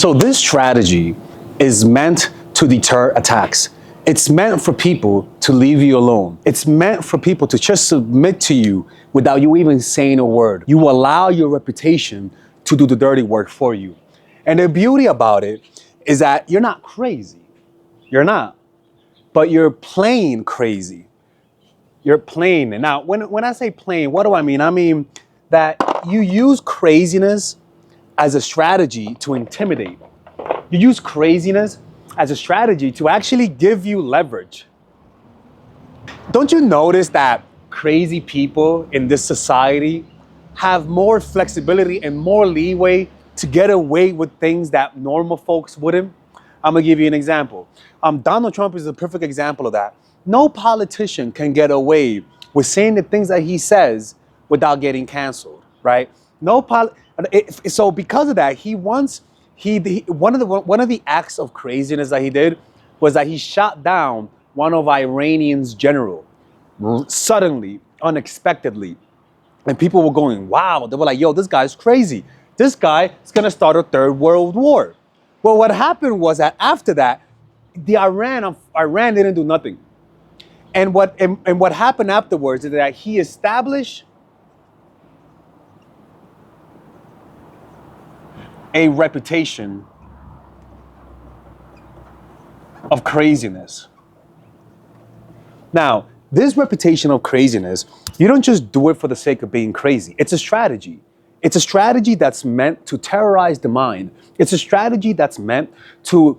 So this strategy is meant to deter attacks. It's meant for people to leave you alone. It's meant for people to just submit to you without you even saying a word. You allow your reputation to do the dirty work for you. And the beauty about it is that you're not crazy. You're not. But you're playing crazy. You're playing. And now, when I say playing, what do I mean? I mean that you use craziness as a strategy to intimidate. You use craziness as a strategy to actually give you leverage. Don't you notice that crazy people in this society have more flexibility and more leeway to get away with things that normal folks wouldn't? I'm gonna give you an example. Donald Trump is a perfect example of that. No politician can get away with saying the things that he says without getting canceled, right? So because of that, one of the acts of craziness that he did was that he shot down one of Iranian's general suddenly, unexpectedly. And people were going, wow. They were like, yo, this guy's crazy. This guy is going to start a third world war. Well, what happened was that after that, Iran didn't do nothing. And what happened afterwards is that he established a reputation of craziness. Now, this reputation of craziness, you don't just do it for the sake of being crazy. It's a strategy. It's a strategy that's meant to terrorize the mind. It's a strategy that's meant to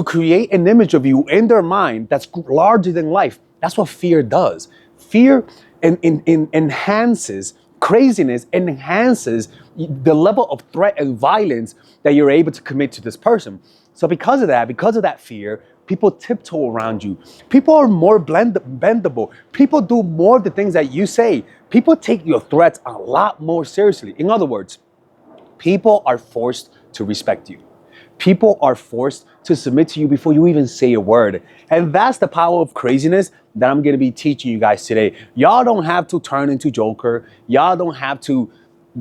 create an image of you in their mind that's larger than life. That's what fear does. Fear enhances craziness, enhances the level of threat and violence that you're able to commit to this person. So because of that fear, people tiptoe around you. People are more bendable. People do more of the things that you say. People take your threats a lot more seriously. In other words, people are forced to respect you. People are forced to submit to you before you even say a word. And that's the power of craziness that I'm going to be teaching you guys today. Y'all don't have to turn into Joker. Y'all don't have to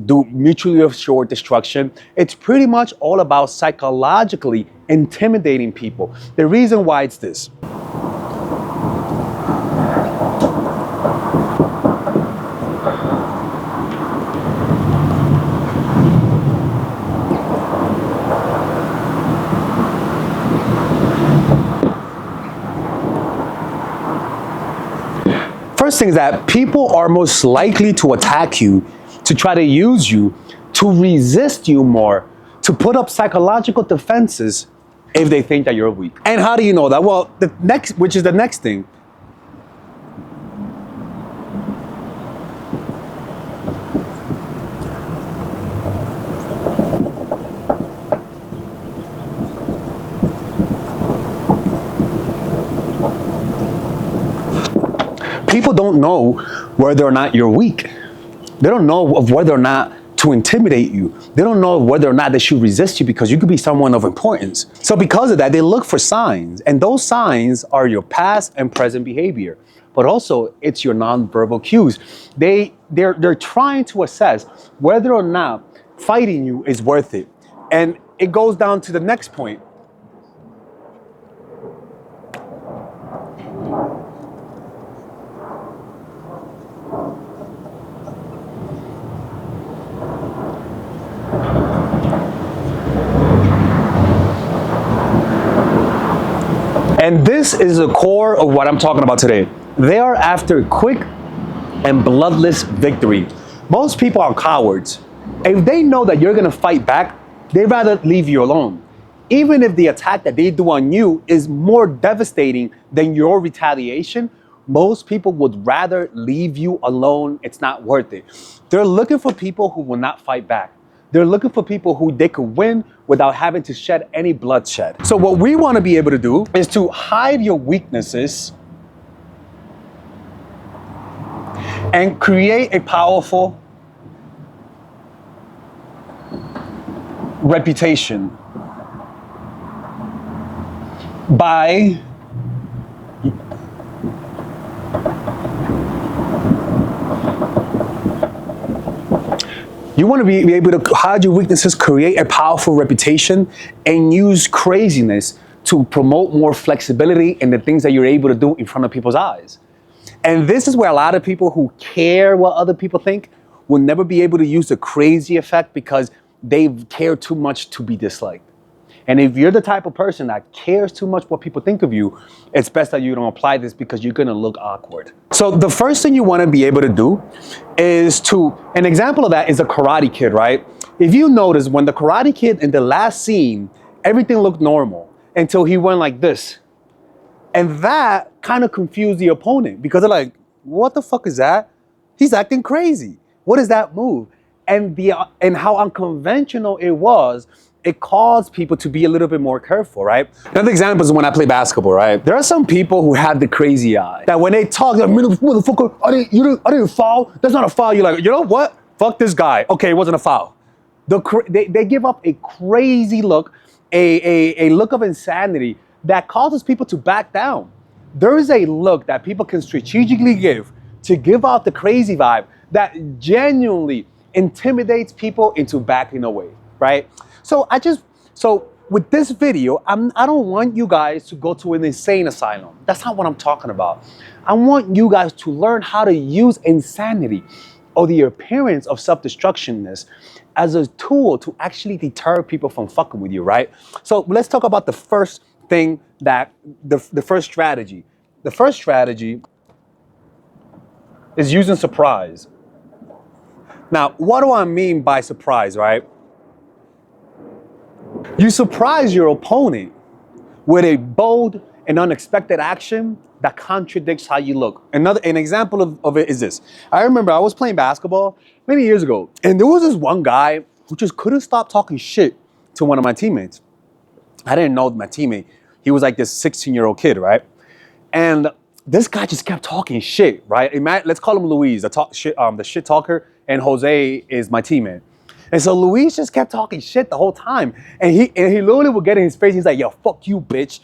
do mutually assured destruction. It's pretty much all about psychologically intimidating people. The reason why it's this. First thing is that people are most likely to attack you, to try to use you, to resist you more, to put up psychological defenses if they think that you're weak. And how do you know that? Well, which is the next thing. People don't know whether or not you're weak. They don't know of whether or not to intimidate you. They don't know whether or not they should resist you because you could be someone of importance. So because of that, they look for signs. And those signs are your past and present behavior. But also, it's your nonverbal cues. They're trying to assess whether or not fighting you is worth it. And it goes down to the next point. And this is the core of what I'm talking about today. They are after quick and bloodless victory. Most people are cowards. If they know that you're gonna fight back, they'd rather leave you alone. Even if the attack that they do on you is more devastating than your retaliation, most people would rather leave you alone. It's not worth it. They're looking for people who will not fight back. They're looking for people who they could win without having to shed any bloodshed. So what we want to be able to do is to hide your weaknesses and create a powerful reputation by You want to be able to hide your weaknesses, create a powerful reputation, and use craziness to promote more flexibility in the things that you're able to do in front of people's eyes. And this is where a lot of people who care what other people think will never be able to use the crazy effect because they care too much to be disliked. And if you're the type of person that cares too much what people think of you, it's best that you don't apply this because you're gonna look awkward. So the first thing you wanna be able to do is an example of that is a Karate Kid, right? If you notice, when the Karate Kid in the last scene, everything looked normal until he went like this. And that kind of confused the opponent because they're like, what the fuck is that? He's acting crazy. What is that move? And how unconventional it was, it caused people to be a little bit more careful, right? Another example is when I play basketball, right? There are some people who have the crazy eye that when they talk, they're like, motherfucker, I didn't foul. That's not a foul. You're like, you know what? Fuck this guy. Okay, it wasn't a foul. They give up a crazy look, a look of insanity that causes people to back down. There is a look that people can strategically give out the crazy vibe that genuinely intimidates people into backing away, right? So with this video, I don't want you guys to go to an insane asylum. That's not what I'm talking about. I want you guys to learn how to use insanity or the appearance of self-destructionness as a tool to actually deter people from fucking with you, right? So let's talk about the first thing the first strategy. The first strategy is using surprise. Now, what do I mean by surprise, right? You surprise your opponent with a bold and unexpected action that contradicts how you look. An example of it is this. I remember I was playing basketball many years ago, and there was this one guy who just couldn't stop talking shit to one of my teammates. I didn't know my teammate. He was like this 16-year-old kid, right? And this guy just kept talking shit, right? Let's call him Luis, the shit talker, and Jose is my teammate. And so Luis just kept talking shit the whole time. And he literally would get in his face. He's like, yo, fuck you, bitch.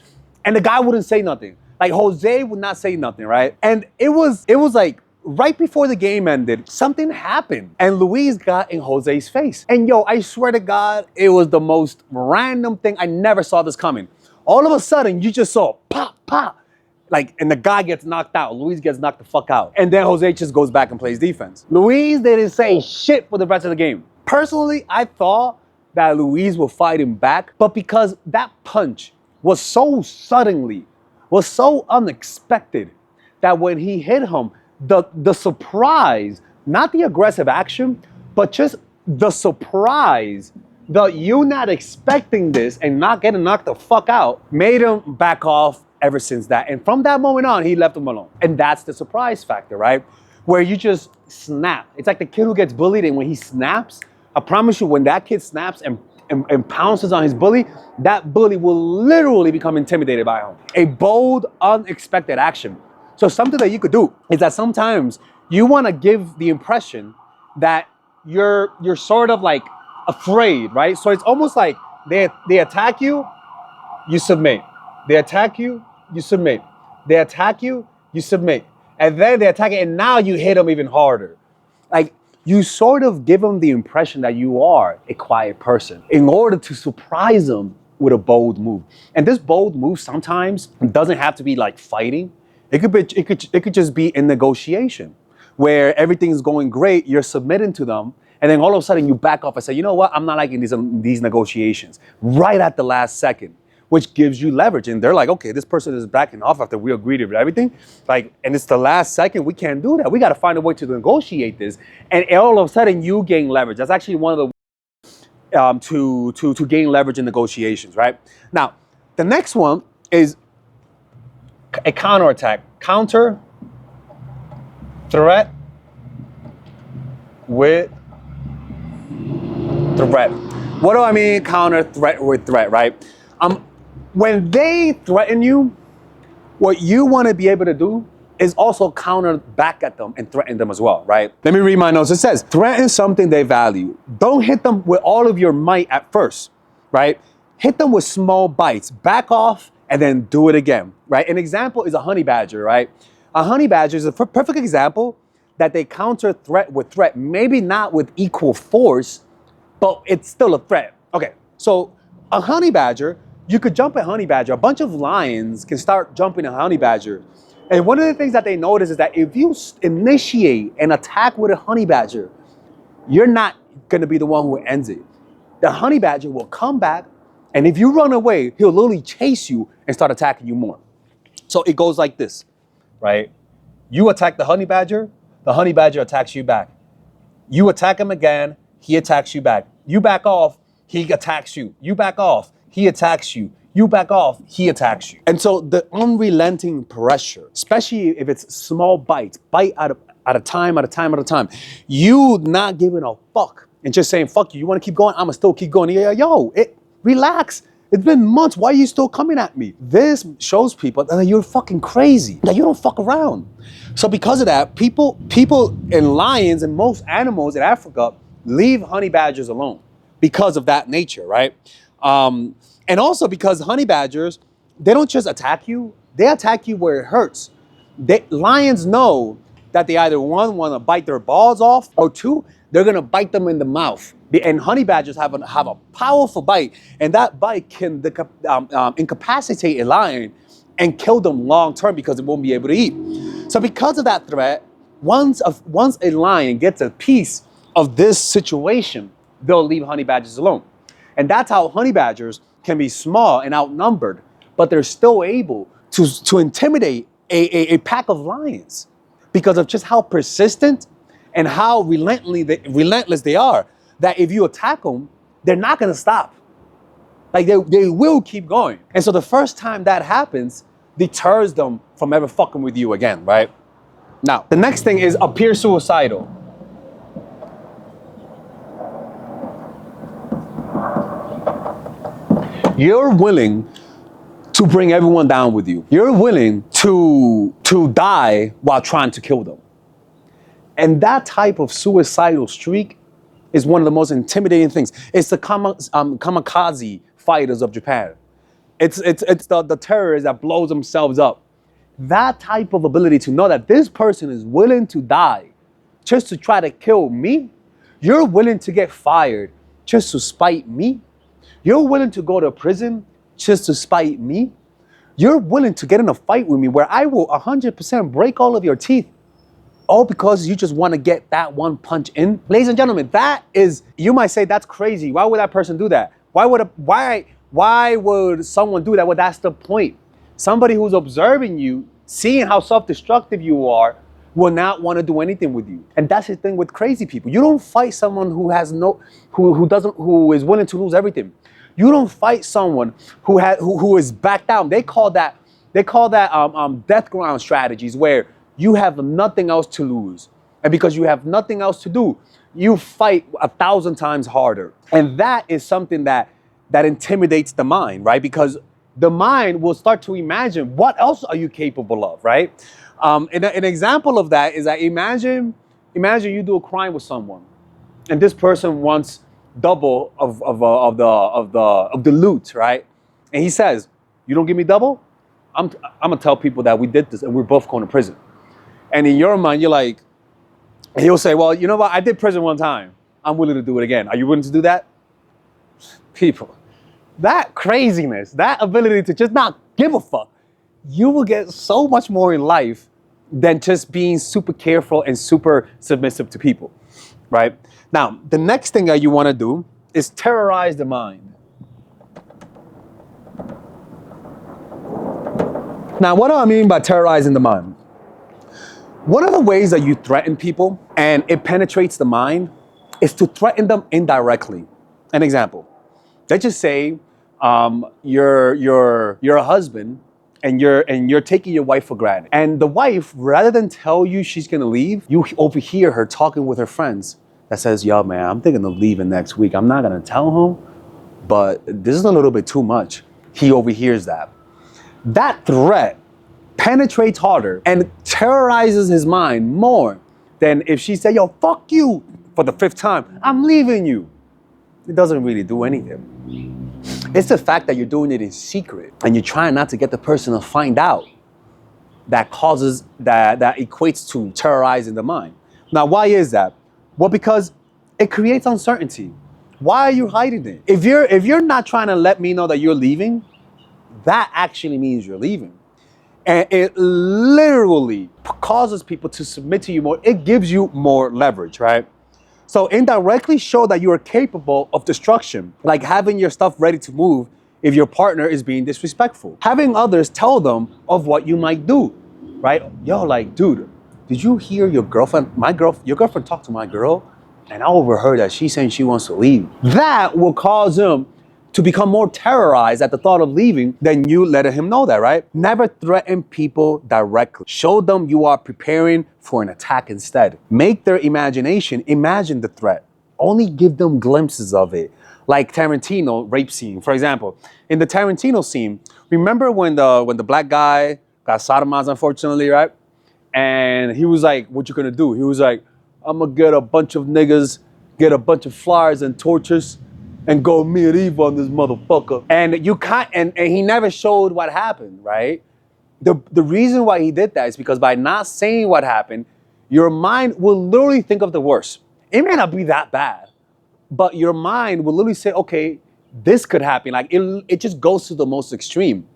And the guy wouldn't say nothing. Like Jose would not say nothing, right? And it was like right before the game ended, something happened. And Luis got in Jose's face. And yo, I swear to God, it was the most random thing. I never saw this coming. All of a sudden, you just saw pop, pop. Like, and the guy gets knocked out. Luis gets knocked the fuck out. And then Jose just goes back and plays defense. Luis didn't say shit for the rest of the game. Personally, I thought that Luis would fight him back, but because that punch was so suddenly, was so unexpected, that when he hit him, the surprise, not the aggressive action, but just the surprise, you not expecting this and not getting knocked the fuck out, made him back off ever since that. And from that moment on, he left him alone. And that's the surprise factor, right? Where you just snap. It's like the kid who gets bullied, and when he snaps, I promise you, when that kid snaps and pounces on his bully, that bully will literally become intimidated by him. A bold, unexpected action. So something that you could do is that sometimes you want to give the impression that you're sort of like afraid, right? So it's almost like they attack you, you submit. They attack you, you submit. They attack you, you submit. And then they attack it, and now you hit them even harder. Like, you sort of give them the impression that you are a quiet person in order to surprise them with a bold move. And this bold move sometimes doesn't have to be like fighting. It could just be in negotiation where everything's going great, you're submitting to them, and then all of a sudden you back off and say, you know what, I'm not liking these negotiations right at the last second, which gives you leverage. And they're like, okay, this person is backing off after we agreed with everything. Like, and it's the last second, we can't do that. We got to find a way to negotiate this. And all of a sudden you gain leverage. That's actually one of the to gain leverage in negotiations, right? Now, the next one is a counterattack. Counter threat with threat. What do I mean counter threat with threat, right? When they threaten you, what you want to be able to do is also counter back at them and threaten them as well, right? Let me read my notes. It says, threaten something they value. Don't hit them with all of your might at first, right? Hit them with small bites. Back off and then do it again, right? An example is a honey badger, right? A honey badger is a perfect example that they counter threat with threat. Maybe not with equal force, but it's still a threat. Okay, so a honey badger, you could jump at honey badger. A bunch of lions can start jumping at honey badger. And one of the things that they notice is that if you initiate an attack with a honey badger, you're not going to be the one who ends it. The honey badger will come back, and if you run away, he'll literally chase you and start attacking you more. So it goes like this, right? You attack the honey badger attacks you back. You attack him again, he attacks you back. You back off, he attacks you. You back off, he attacks you. You back off, he attacks you. And so the unrelenting pressure, especially if it's small bites, bite at a time, you not giving a fuck and just saying, fuck you, you want to keep going? I'ma still keep going. Yeah, yo, relax. It's been months. Why are you still coming at me? This shows people that you're fucking crazy, that you don't fuck around. So because of that, people and lions and most animals in Africa leave honey badgers alone because of that nature, right? And also because honey badgers, they don't just attack you, they attack you where it hurts. Lions know that they either one, want to bite their balls off, or two, they're gonna bite them in the mouth. And honey badgers have a powerful bite, and that bite can incapacitate a lion and kill them long term because it won't be able to eat. So because of that threat, once a lion gets a piece of this situation, they'll leave honey badgers alone. And that's how honey badgers can be small and outnumbered, but they're still able to intimidate a pack of lions because of just how persistent and how relentless they are, that if you attack them, they're not gonna stop. Like they will keep going. And so the first time that happens, deters them from ever fucking with you again, right? Now, the next thing is appear suicidal. You're willing to bring everyone down with you. You're willing to die while trying to kill them. And that type of suicidal streak is one of the most intimidating things. It's the kamikaze fighters of Japan. It's the terrorists that blows themselves up. That type of ability to know that this person is willing to die just to try to kill me. You're willing to get fired just to spite me. You're willing to go to prison just to spite me. You're willing to get in a fight with me where I will 100% break all of your teeth, all because you just want to get that one punch in. Ladies and gentlemen, that is, you might say that's crazy. Why would that person do that? Why would someone do that? Well, that's the point. Somebody who's observing you, seeing how self-destructive you are, will not want to do anything with you. And that's the thing with crazy people. You don't fight someone who is willing to lose everything. You don't fight someone who is back down. They call that death ground strategies, where you have nothing else to lose. And because you have nothing else to do, you fight 1,000 times harder. And that is something that intimidates the mind, right? Because the mind will start to imagine, what else are you capable of, right? An example of that is that imagine you do a crime with someone, and this person wants double of the loot, right? And he says, "You don't give me double, I'm gonna tell people that we did this and we're both going to prison." And in your mind, you're like, and he'll say, "Well, you know what? I did prison one time. I'm willing to do it again. Are you willing to do that?" People, that craziness, that ability to just not give a fuck, you will get so much more in life than just being super careful and super submissive to people, right? Now, the next thing that you want to do is terrorize the mind. Now, what do I mean by terrorizing the mind? One of the ways that you threaten people and it penetrates the mind is to threaten them indirectly. An example, let's just say you're a husband and you're taking your wife for granted. And the wife, rather than tell you she's gonna leave, you overhear her talking with her friends that says, "Yo, man, I'm thinking of leaving next week. I'm not gonna tell him, but this is a little bit too much." He overhears that. That threat penetrates harder and terrorizes his mind more than if she said, "Yo, fuck you," for the 5th time, "I'm leaving you." It doesn't really do anything. It's the fact that you're doing it in secret and you're trying not to get the person to find out that equates to terrorizing the mind. Now, why is that? Well, because it creates uncertainty. Why are you hiding it? If you're not trying to let me know that you're leaving, that actually means you're leaving. And it literally causes people to submit to you more. It gives you more leverage, right? So indirectly show that you are capable of destruction, like having your stuff ready to move if your partner is being disrespectful. Having others tell them of what you might do, right? Yo, like, dude, did you hear your girlfriend, your girlfriend talked to my girl, and I overheard that she's saying she wants to leave. That will cause him to become more terrorized at the thought of leaving than you letting him know that, right? Never threaten people directly. Show them you are preparing for an attack instead. Make their imagination imagine the threat. Only give them glimpses of it. Like Tarantino rape scene, for example. In the Tarantino scene, remember when the black guy got sodomized, unfortunately, right? And he was like, what you gonna do? He was like, I'm gonna get a bunch of niggas, get a bunch of flyers and torches, and go medieval on this motherfucker. And you can't, and he never showed what happened, right? The reason why he did that is because by not saying what happened, your mind will literally think of the worst. It may not be that bad, but your mind will literally say, okay, this could happen. Like it just goes to the most extreme.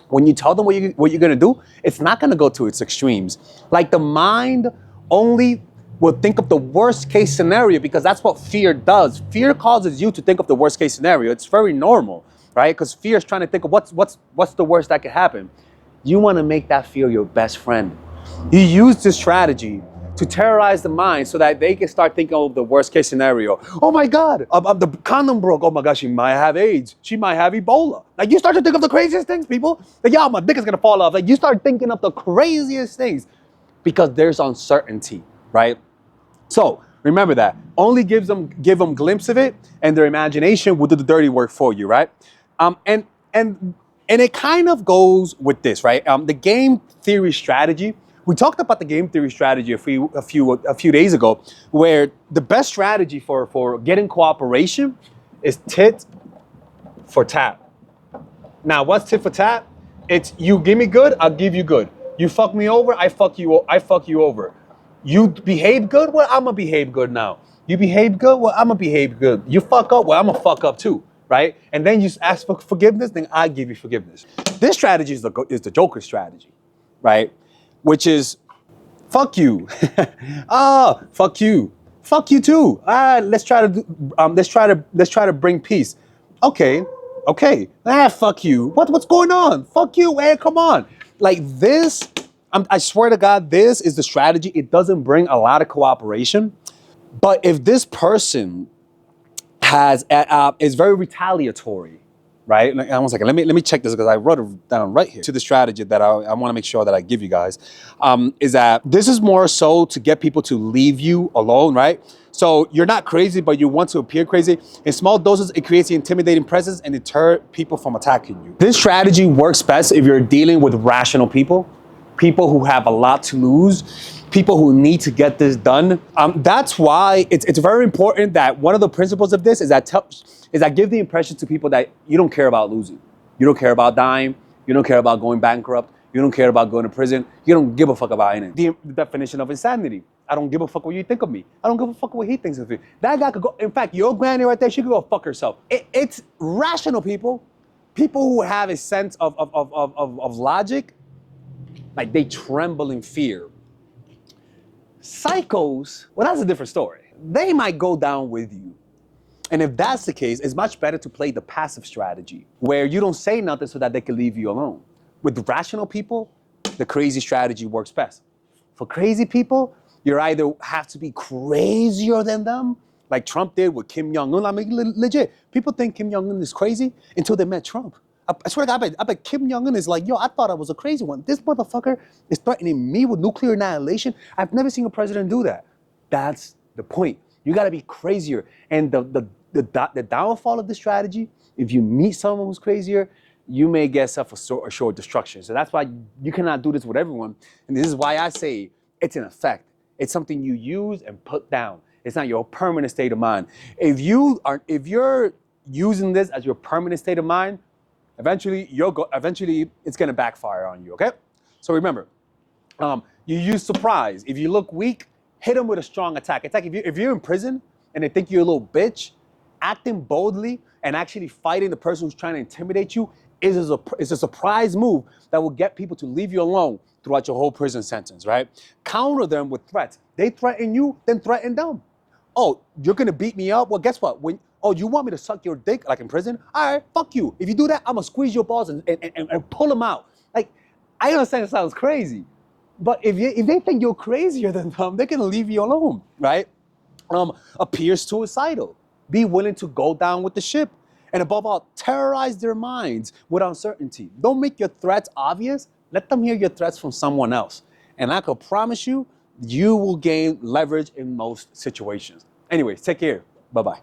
When you tell them what you're gonna do, it's not gonna go to its extremes. Like the mind only will think of the worst case scenario because that's what fear does. Fear causes you to think of the worst case scenario. It's very normal, right? Because fear is trying to think of what's the worst that could happen. You wanna make that fear your best friend. You use this strategy to terrorize the mind so that they can start thinking of the worst case scenario. Oh my God, the condom broke. Oh my God, she might have AIDS. She might have Ebola. Like you start to think of the craziest things, people. Like, yo, my dick is gonna fall off. Like you start thinking of the craziest things because there's uncertainty, right? So remember that. Only give them a glimpse of it, and their imagination will do the dirty work for you, right? And it kind of goes with this, right? The game theory strategy. We talked about the game theory strategy a few days ago, where the best strategy for getting cooperation is tit for tat. Now, what's tit for tat? It's you give me good, I'll give you good. You fuck me over, I fuck you over. You behave good, well, I'ma behave good now. You behave good, well, I'ma behave good. You fuck up, well, I'ma fuck up too, right? And then you ask for forgiveness, then I give you forgiveness. This strategy is the Joker strategy, right? Which is, fuck you. Fuck you. Fuck you too. Let's try to bring peace. Okay. Fuck you. What's going on? Fuck you, man. Come on. Like this, I swear to God, this is the strategy. It doesn't bring a lot of cooperation, but if this person is very retaliatory, right? Like, 1 second. Let me check this because I wrote it down right here. To the strategy that I want to make sure that I give you guys is that this is more so to get people to leave you alone, right? So you're not crazy, but you want to appear crazy. In small doses, it creates the intimidating presence and deter people from attacking you. This strategy works best if you're dealing with rational people who have a lot to lose, people who need to get this done. That's why it's very important that one of the principles of this is that give the impression to people that you don't care about losing. You don't care about dying. You don't care about going bankrupt. You don't care about going to prison. You don't give a fuck about anything. The definition of insanity. I don't give a fuck what you think of me. I don't give a fuck what he thinks of me. That guy could go, in fact, your granny right there, she could go fuck herself. It's rational people who have a sense of logic, like they tremble in fear. Psychos, well, that's a different story. They might go down with you. And if that's the case, it's much better to play the passive strategy, where you don't say nothing so that they can leave you alone. With rational people, the crazy strategy works best. For crazy people, you either have to be crazier than them, like Trump did with Kim Jong-un. I mean, legit, people think Kim Jong-un is crazy until they met Trump. I swear to God, I bet Kim Jong-un is like, yo, I thought I was a crazy one. This motherfucker is threatening me with nuclear annihilation. I've never seen a president do that. That's the point. You gotta be crazier. And the downfall of this strategy, if you meet someone who's crazier, you may get self-assured destruction. So that's why you cannot do this with everyone. And this is why I say it's an effect. It's something you use and put down. It's not your permanent state of mind. If you're using this as your permanent state of mind, eventually it's gonna backfire on you, okay? So remember, you use surprise. If you look weak, hit them with a strong attack. It's like if you're in prison and they think you're a little bitch, acting boldly and actually fighting the person who's trying to intimidate you is a surprise move that will get people to leave you alone throughout your whole prison sentence, right? Counter them with threats. They threaten you, then threaten them. Oh, you're gonna beat me up? Well, guess what? You want me to suck your dick like in prison? All right, fuck you. If you do that, I'm gonna squeeze your balls and pull them out. Like, I understand it sounds crazy, but if they think you're crazier than them, they're gonna leave you alone, right? Appear suicidal. Be willing to go down with the ship. And above all, terrorize their minds with uncertainty. Don't make your threats obvious. Let them hear your threats from someone else. And I can promise you, you will gain leverage in most situations. Anyways, take care. Bye-bye.